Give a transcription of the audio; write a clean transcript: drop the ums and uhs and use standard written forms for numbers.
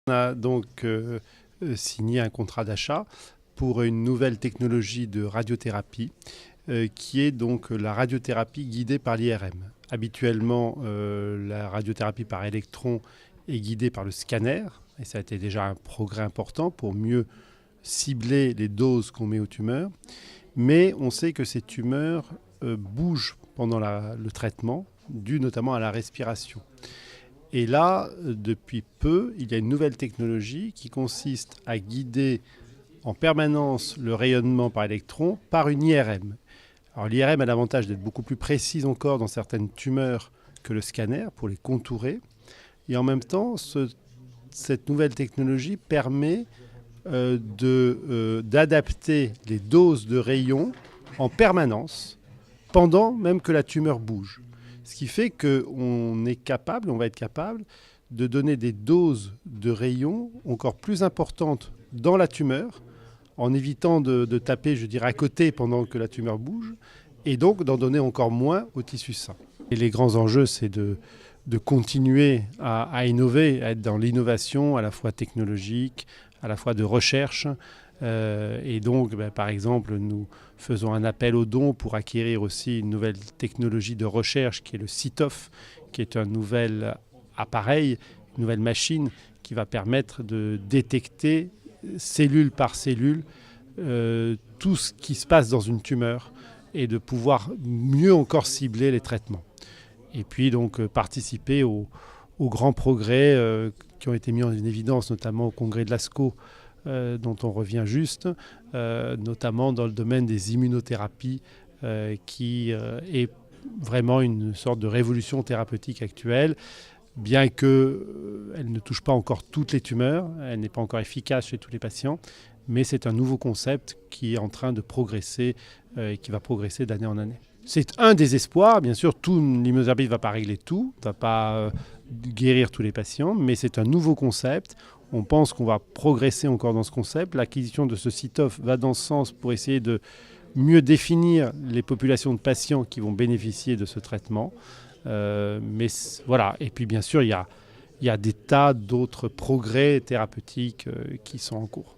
On a donc signé un contrat d'achat pour une nouvelle technologie de radiothérapie qui est donc la radiothérapie guidée par l'IRM. Habituellement, la radiothérapie par électron est guidée par le scanner et ça a été déjà un progrès important pour mieux cibler les doses qu'on met aux tumeurs. Mais on sait que ces tumeurs bougent pendant le traitement, dû notamment à la respiration. Et là, depuis peu, il y a une nouvelle technologie qui consiste à guider en permanence le rayonnement par électron par une IRM. Alors l'IRM a l'avantage d'être beaucoup plus précise encore dans certaines tumeurs que le scanner pour les contourer. Et en même temps, cette nouvelle technologie permet d'adapter les doses de rayons en permanence pendant même que la tumeur bouge. Ce qui fait qu'on va être capable de donner des doses de rayons encore plus importantes dans la tumeur, en évitant de taper, je dirais, à côté pendant que la tumeur bouge, et donc d'en donner encore moins au tissu sain. Et les grands enjeux, c'est de continuer à innover, à être dans l'innovation à la fois technologique, à la fois de recherche. Et donc, par exemple, nous faisons un appel aux dons pour acquérir aussi une nouvelle technologie de recherche qui est le CITOF, qui est un nouvel appareil, une nouvelle machine qui va permettre de détecter cellule par cellule tout ce qui se passe dans une tumeur et de pouvoir mieux encore cibler les traitements. Et puis donc participer aux grands progrès qui ont été mis en évidence, notamment au congrès de l'ASCO, dont on revient juste, notamment dans le domaine des immunothérapies, qui est vraiment une sorte de révolution thérapeutique actuelle, bien qu'elle ne touche pas encore toutes les tumeurs, elle n'est pas encore efficace chez tous les patients, mais c'est un nouveau concept qui est en train de progresser et qui va progresser d'année en année. C'est un des espoirs, bien sûr, l'immunothérapie ne va pas régler tout, ne va pas guérir tous les patients, mais c'est un nouveau concept. On pense qu'on va progresser encore dans ce concept. L'acquisition de ce CITOF va dans ce sens pour essayer de mieux définir les populations de patients qui vont bénéficier de ce traitement. Mais voilà. Et puis bien sûr, il y a des tas d'autres progrès thérapeutiques qui sont en cours.